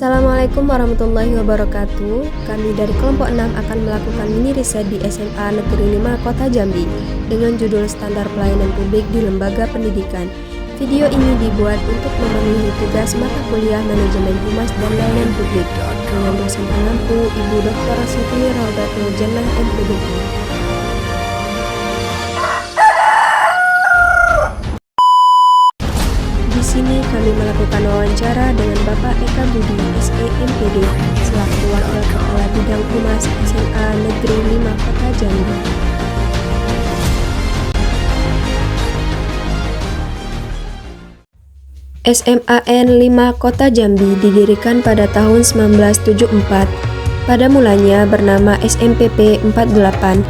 Assalamualaikum warahmatullahi wabarakatuh. Kami dari kelompok 6 akan melakukan mini riset di SMA Negeri 5 Kota Jambi dengan judul Standar Pelayanan Publik di Lembaga Pendidikan. Video ini dibuat untuk memenuhi tugas mata kuliah Manajemen Humas dan Layanan Publik dengan dosen pengampu Ibu Dr. Siti Raudatul Jannah MPDI. Di sini kami melakukan wawancara dengan Bapak Eka Budi, SE MPD, selaku Wakil Kepala Bidang Humas SMA Negeri 5 Kota Jambi. SMAN 5 Kota Jambi didirikan pada tahun 1974. Pada mulanya bernama SMPP 48.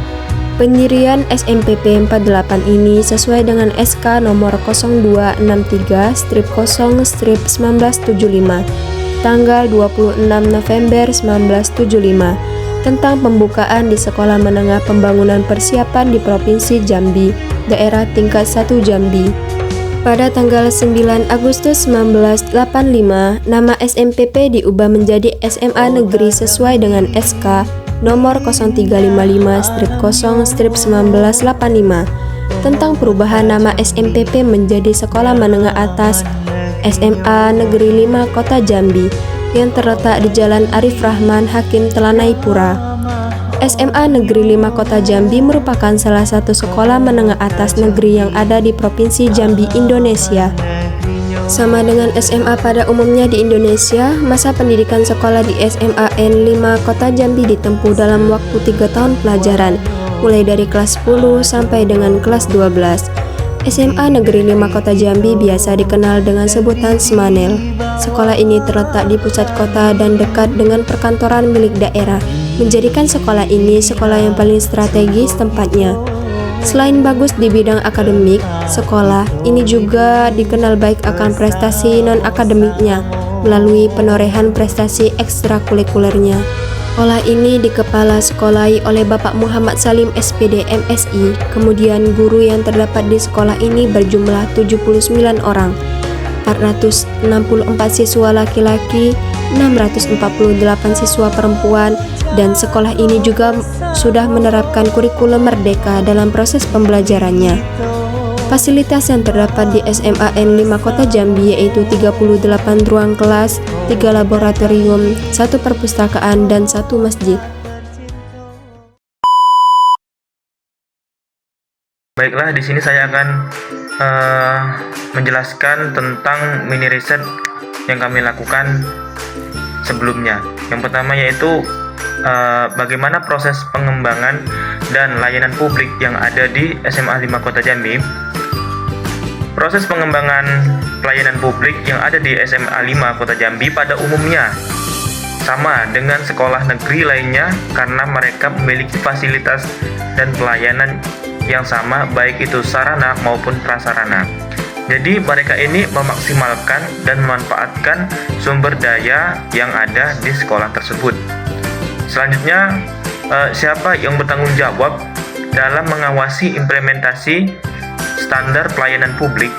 Pendirian SMPP 48 ini sesuai dengan SK nomor 0263/0/1975 tanggal 26 November 1975 tentang pembukaan di Sekolah Menengah Pembangunan Persiapan di Provinsi Jambi, Daerah Tingkat 1 Jambi. Pada tanggal 9 Agustus 1985, nama SMPP diubah menjadi SMA Negeri sesuai dengan SK nomor 0355/0/1985 tentang perubahan nama SMPP menjadi Sekolah Menengah Atas SMA Negeri 5 Kota Jambi yang terletak di Jalan Arif Rahman Hakim Telanaipura. SMA Negeri 5 Kota Jambi merupakan salah satu sekolah menengah atas negeri yang ada di Provinsi Jambi, Indonesia. Sama dengan SMA pada umumnya di Indonesia, masa pendidikan sekolah di SMAN 5 Kota Jambi ditempuh dalam waktu 3 tahun pelajaran, mulai dari kelas 10 sampai dengan kelas 12. SMA Negeri 5 Kota Jambi biasa dikenal dengan sebutan Semanel. Sekolah ini terletak di pusat kota dan dekat dengan perkantoran milik daerah, menjadikan sekolah ini sekolah yang paling strategis tempatnya. Selain bagus di bidang akademik, sekolah ini juga dikenal baik akan prestasi non-akademiknya melalui penorehan prestasi ekstrakurikulernya. Sekolah ini dikepala sekolahi oleh Bapak Muhammad Salim SPD MSI. Kemudian guru yang terdapat di sekolah ini berjumlah 79 orang, 464 siswa laki-laki, 648 siswa perempuan, dan sekolah ini juga sudah menerapkan kurikulum merdeka dalam proses pembelajarannya. Fasilitas yang terdapat di SMAN 5 Kota Jambi yaitu 38 ruang kelas, 3 laboratorium, 1 perpustakaan, dan 1 masjid. Baiklah, di sini saya akan menjelaskan tentang mini riset yang kami lakukan sebelumnya. Yang pertama yaitu bagaimana proses pengembangan dan layanan publik yang ada di SMA 5 Kota Jambi. Proses pengembangan pelayanan publik yang ada di SMA 5 Kota Jambi pada umumnya sama dengan sekolah negeri lainnya karena mereka memiliki fasilitas dan pelayanan yang sama baik itu sarana maupun prasarana. Jadi mereka ini memaksimalkan dan memanfaatkan sumber daya yang ada di sekolah tersebut. Selanjutnya, siapa yang bertanggung jawab dalam mengawasi implementasi standar pelayanan publik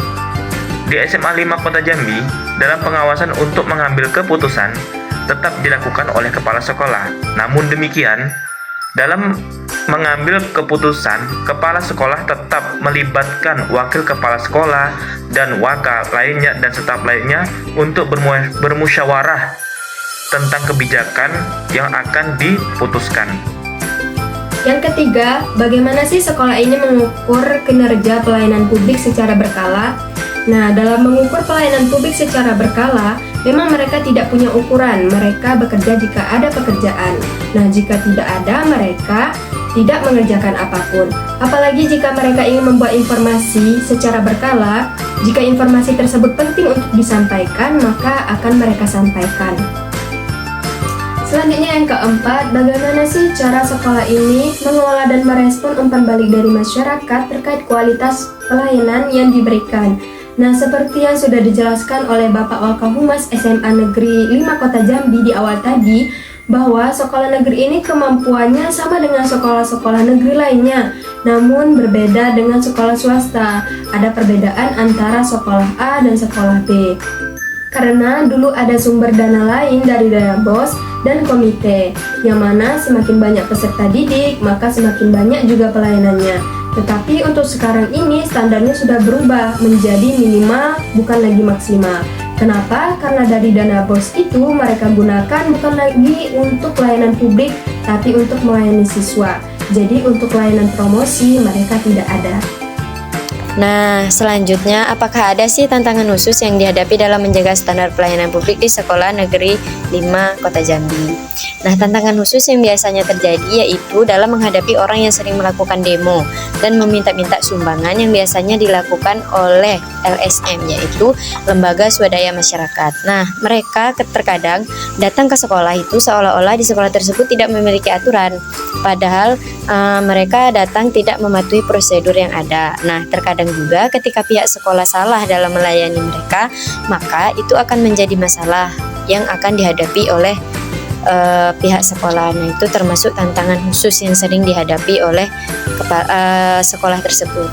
di SMA 5 Kota Jambi? Dalam pengawasan untuk mengambil keputusan tetap dilakukan oleh kepala sekolah. Namun demikian, dalam mengambil keputusan, kepala sekolah tetap melibatkan wakil kepala sekolah dan wakil lainnya dan staf lainnya untuk bermusyawarah tentang kebijakan yang akan diputuskan. Yang ketiga, bagaimana sih sekolah ini mengukur kinerja pelayanan publik secara berkala? Nah, dalam mengukur pelayanan publik secara berkala, memang mereka tidak punya ukuran. Mereka bekerja jika ada pekerjaan. Nah, jika tidak ada, mereka tidak mengerjakan apapun. Apalagi jika mereka ingin membuat informasi secara berkala, jika informasi tersebut penting untuk disampaikan, maka akan mereka sampaikan. Selanjutnya yang keempat, bagaimana sih cara sekolah ini mengelola dan merespon umpan balik dari masyarakat terkait kualitas pelayanan yang diberikan? Nah, seperti yang sudah dijelaskan oleh Bapak Wakapolhumas SMA Negeri 5 Kota Jambi di awal tadi, bahwa sekolah negeri ini kemampuannya sama dengan sekolah-sekolah negeri lainnya, namun berbeda dengan sekolah swasta. Ada perbedaan antara sekolah A dan sekolah B. Karena dulu ada sumber dana lain dari dana BOS dan komite, yang mana semakin banyak peserta didik, maka semakin banyak juga pelayanannya. Tetapi untuk sekarang ini standarnya sudah berubah menjadi minimal, bukan lagi maksimal. Kenapa? Karena dari dana BOS itu mereka gunakan bukan lagi untuk pelayanan publik, tapi untuk melayani siswa. Jadi untuk layanan promosi mereka tidak ada. Nah, selanjutnya, apakah ada sih tantangan khusus yang dihadapi dalam menjaga standar pelayanan publik di Sekolah Negeri 5 Kota Jambi? Nah, tantangan khusus yang biasanya terjadi yaitu dalam menghadapi orang yang sering melakukan demo dan meminta-minta sumbangan yang biasanya dilakukan oleh LSM, yaitu Lembaga Swadaya Masyarakat. Nah, mereka terkadang datang ke sekolah itu seolah-olah di sekolah tersebut tidak memiliki aturan, padahal mereka datang tidak mematuhi prosedur yang ada. Nah, terkadang juga ketika pihak sekolah salah dalam melayani mereka, maka itu akan menjadi masalah yang akan dihadapi oleh pihak sekolah. Nah, itu termasuk tantangan khusus yang sering dihadapi oleh sekolah tersebut.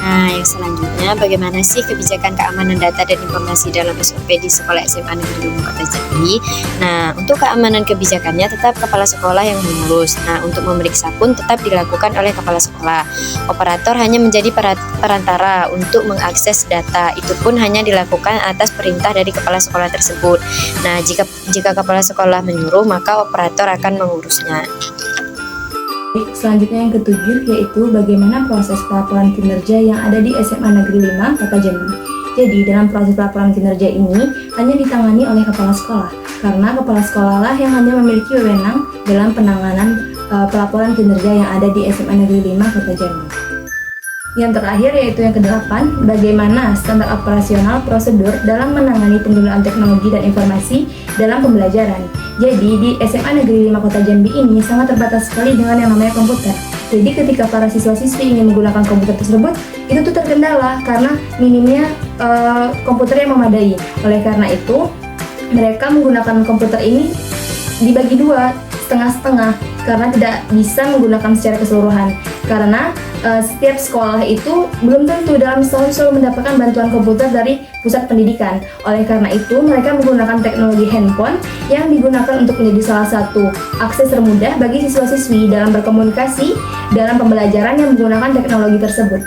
Nah, yang selanjutnya, bagaimana sih kebijakan keamanan data dan informasi dalam SOP di Sekolah SMA Negeri 5 Kota Jambi? Nah, untuk keamanan kebijakannya tetap kepala sekolah yang mengurus. Nah, untuk memeriksa pun tetap dilakukan oleh kepala sekolah. Operator hanya menjadi perantara untuk mengakses data. Itu pun hanya dilakukan atas perintah dari kepala sekolah tersebut. Nah, jika kepala sekolah menyuruh, maka operator akan mengurusnya. Selanjutnya yang ketujuh yaitu bagaimana proses pelaporan kinerja yang ada di SMA Negeri 5 Kota Jambi. Jadi dalam proses pelaporan kinerja ini hanya ditangani oleh kepala sekolah, karena kepala sekolah lah yang hanya memiliki wewenang dalam penanganan pelaporan kinerja yang ada di SMA Negeri 5 Kota Jambi. Yang terakhir yaitu yang ke-8, bagaimana standar operasional prosedur dalam menangani penggunaan teknologi dan informasi dalam pembelajaran. Jadi di SMA Negeri 5 Kota Jambi ini sangat terbatas sekali dengan yang namanya komputer. Jadi ketika para siswa-siswi ingin menggunakan komputer tersebut, itu tuh terkendala karena minimnya komputer yang memadai. Oleh karena itu, mereka menggunakan komputer ini dibagi dua, setengah-setengah, karena tidak bisa menggunakan secara keseluruhan. Karena setiap sekolah itu belum tentu dalam setahun selalu mendapatkan bantuan komputer dari pusat pendidikan. Oleh karena itu, mereka menggunakan teknologi handphone yang digunakan untuk menjadi salah satu akses termudah bagi siswa-siswi dalam berkomunikasi dalam pembelajaran yang menggunakan teknologi tersebut.